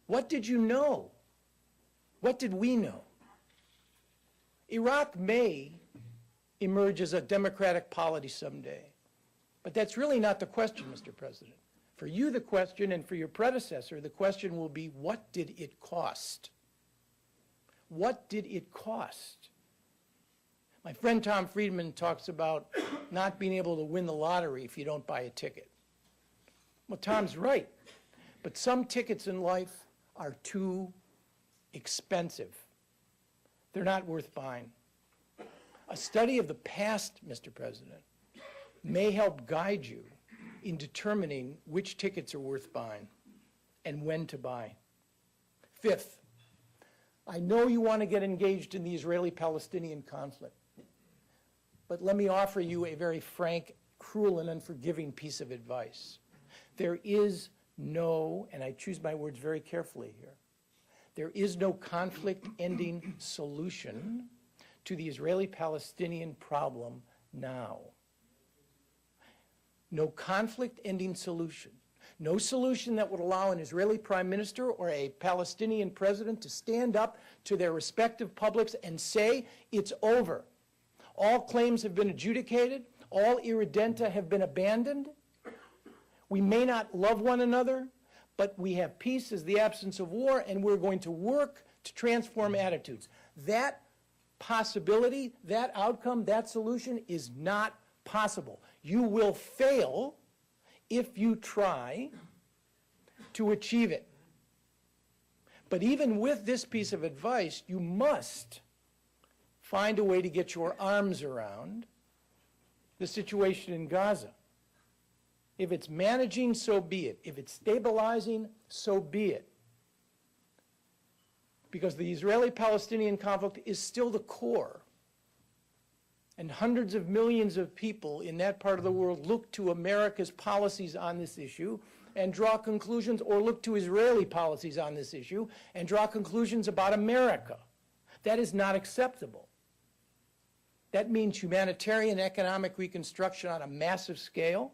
What did you know? What did we know? Iraq may emerge as a democratic polity someday, but that's really not the question, Mr. President. For you, the question, and for your predecessor, the question will be, what did it cost? What did it cost? My friend Tom Friedman talks about not being able to win the lottery if you don't buy a ticket. Well, Tom's right, but some tickets in life are too expensive. They're not worth buying. A study of the past, Mr. President, may help guide you in determining which tickets are worth buying and when to buy. Fifth, I know you want to get engaged in the Israeli-Palestinian conflict, but let me offer you a very frank, cruel, and unforgiving piece of advice. There is no, and I choose my words very carefully here, there is no conflict-ending solution to the Israeli-Palestinian problem now. No conflict-ending solution. No solution that would allow an Israeli prime minister or a Palestinian president to stand up to their respective publics and say, it's over. All claims have been adjudicated. All irredenta have been abandoned. We may not love one another, but we have peace as the absence of war, and we're going to work to transform attitudes. That possibility, that outcome, that solution is not possible. You will fail if you try to achieve it. But even with this piece of advice, you must find a way to get your arms around the situation in Gaza. If it's managing, so be it. If it's stabilizing, so be it. Because the Israeli-Palestinian conflict is still the core. And hundreds of millions of people in that part of the world look to America's policies on this issue and draw conclusions, or look to Israeli policies on this issue and draw conclusions about America. That is not acceptable. That means humanitarian economic reconstruction on a massive scale.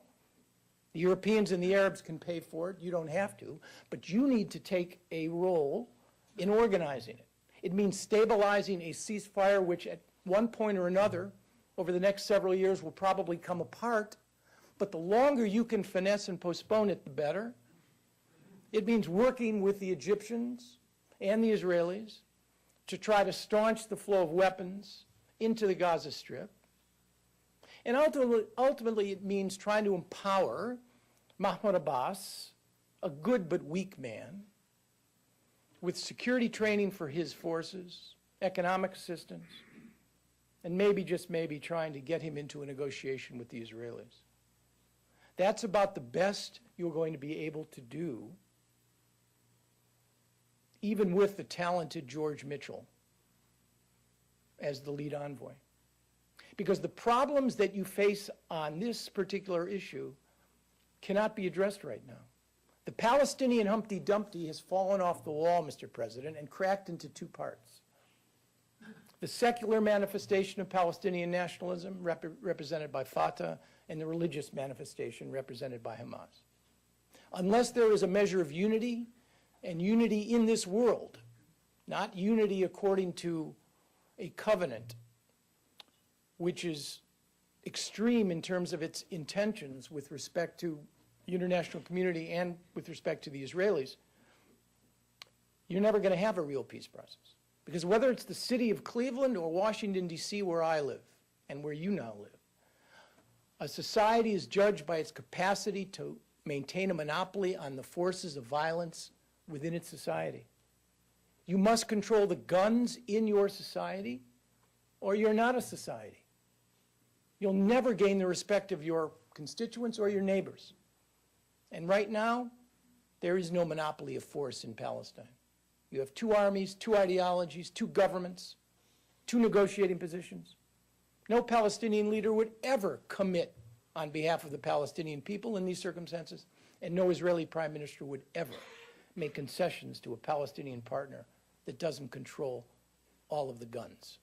The Europeans and the Arabs can pay for it. You don't have to. But you need to take a role in organizing it. It means stabilizing a ceasefire which at one point or another over the next several years will probably come apart. But the longer you can finesse and postpone it, the better. It means working with the Egyptians and the Israelis to try to staunch the flow of weapons into the Gaza Strip. And ultimately, it means trying to empower Mahmoud Abbas, a good but weak man, with security training for his forces, economic assistance, and maybe, just maybe, trying to get him into a negotiation with the Israelis. That's about the best you're going to be able to do, even with the talented George Mitchell as the lead envoy. Because the problems that you face on this particular issue cannot be addressed right now. The Palestinian Humpty Dumpty has fallen off the wall, Mr. President, and cracked into two parts. The secular manifestation of Palestinian nationalism, represented by Fatah, and the religious manifestation represented by Hamas. Unless there is a measure of unity, and unity in this world, not unity according to a covenant, which is extreme in terms of its intentions with respect to the international community and with respect to the Israelis, you're never going to have a real peace process. Because whether it's the city of Cleveland or Washington, D.C., where I live and where you now live, a society is judged by its capacity to maintain a monopoly on the forces of violence within its society. You must control the guns in your society, or you're not a society. You'll never gain the respect of your constituents or your neighbors. And right now, there is no monopoly of force in Palestine. You have two armies, two ideologies, two governments, two negotiating positions. No Palestinian leader would ever commit on behalf of the Palestinian people in these circumstances, and no Israeli prime minister would ever make concessions to a Palestinian partner that doesn't control all of the guns.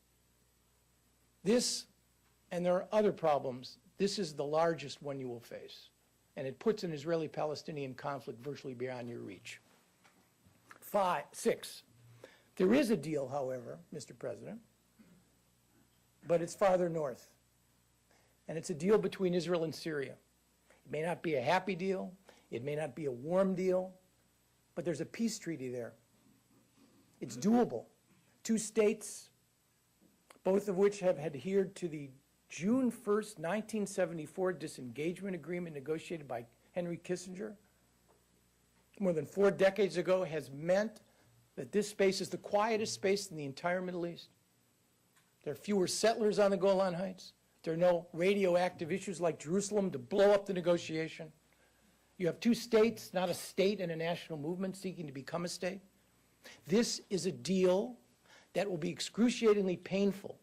This, and there are other problems, this is the largest one you will face, and it puts an Israeli-Palestinian conflict virtually beyond your reach. 6. There is a deal, however, Mr. President, but it's farther north. And it's a deal between Israel and Syria. It may not be a happy deal. It may not be a warm deal. But there's a peace treaty there. It's doable. 2 states, both of which have adhered to the June 1st, 1974 disengagement agreement negotiated by Henry Kissinger more than 4 decades ago, has meant that this space is the quietest space in the entire Middle East. There are fewer settlers on the Golan Heights. There are no radioactive issues like Jerusalem to blow up the negotiation. You have 2 states, not a state and a national movement seeking to become a state. This is a deal that will be excruciatingly painful.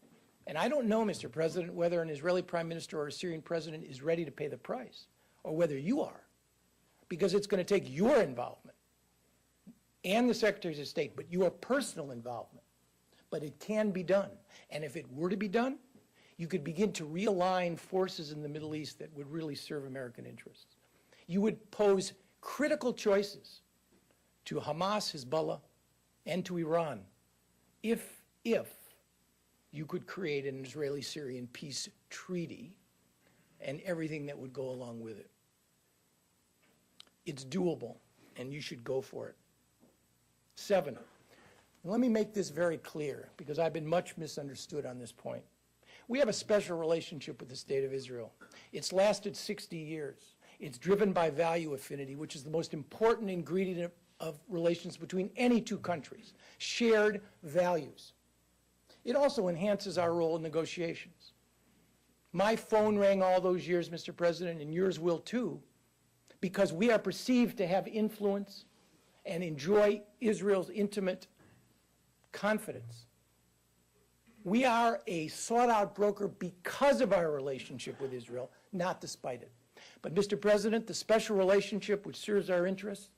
And I don't know, Mr. President, whether an Israeli prime minister or a Syrian president is ready to pay the price, or whether you are, because it's going to take your involvement and the Secretaries of State, but your personal involvement. But it can be done. And if it were to be done, you could begin to realign forces in the Middle East that would really serve American interests. You would pose critical choices to Hamas, Hezbollah, and to Iran if you could create an Israeli-Syrian peace treaty and everything that would go along with it. It's doable, and you should go for it. 7, and let me make this very clear, because I've been much misunderstood on this point. We have a special relationship with the State of Israel. It's lasted 60 years. It's driven by value affinity, which is the most important ingredient of relations between any 2 countries, shared values. It also enhances our role in negotiations. My phone rang all those years, Mr. President, and yours will too, because we are perceived to have influence and enjoy Israel's intimate confidence. We are a sought-out broker because of our relationship with Israel, not despite it. But, Mr. President, the special relationship which serves our interests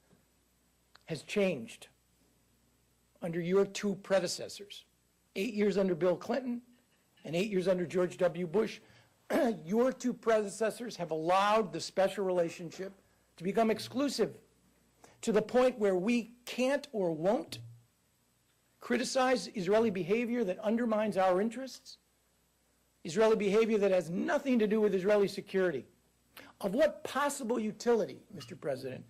has changed under your 2 predecessors. 8 years under Bill Clinton and 8 years under George W. Bush. Your 2 predecessors have allowed the special relationship to become exclusive to the point where we can't or won't criticize Israeli behavior that undermines our interests, Israeli behavior that has nothing to do with Israeli security. Of what possible utility, Mr. President,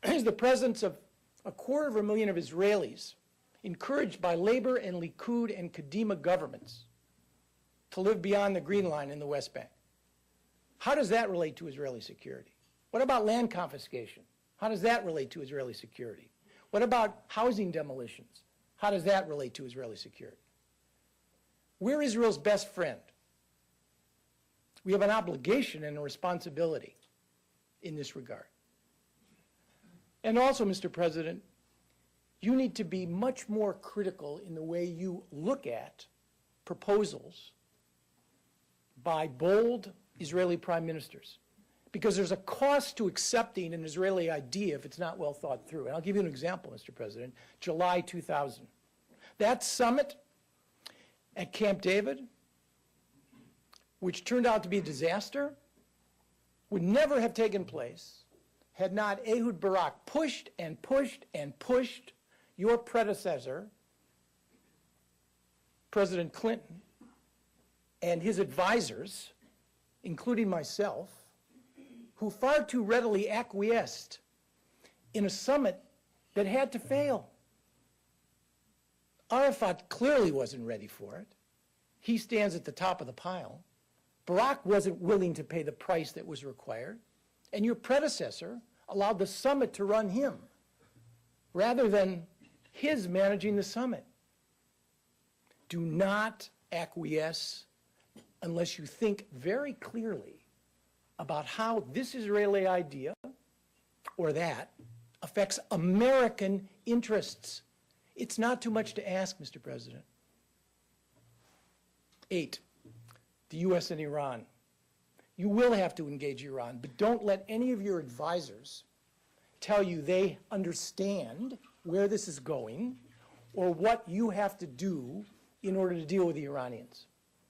is the presence of 250,000 of Israelis encouraged by Labor and Likud and Kadima governments to live beyond the Green Line in the West Bank? How does that relate to Israeli security? What about land confiscation? How does that relate to Israeli security? What about housing demolitions? How does that relate to Israeli security? We're Israel's best friend. We have an obligation and a responsibility in this regard. And also, Mr. President, you need to be much more critical in the way you look at proposals by bold Israeli prime ministers, because there's a cost to accepting an Israeli idea if it's not well thought through. And I'll give you an example, Mr. President. July 2000. That summit at Camp David, which turned out to be a disaster, would never have taken place had not Ehud Barak pushed and pushed and pushed your predecessor, President Clinton, and his advisors, including myself, who far too readily acquiesced in a summit that had to fail. Arafat clearly wasn't ready for it. He stands at the top of the pile. Barak wasn't willing to pay the price that was required. And your predecessor allowed the summit to run him, rather than his managing the summit. Do not acquiesce unless you think very clearly about how this Israeli idea, or that, affects American interests. It's not too much to ask, Mr. President. 8, the U.S. and Iran. You will have to engage Iran, but don't let any of your advisors tell you they understand where this is going or what you have to do in order to deal with the Iranians.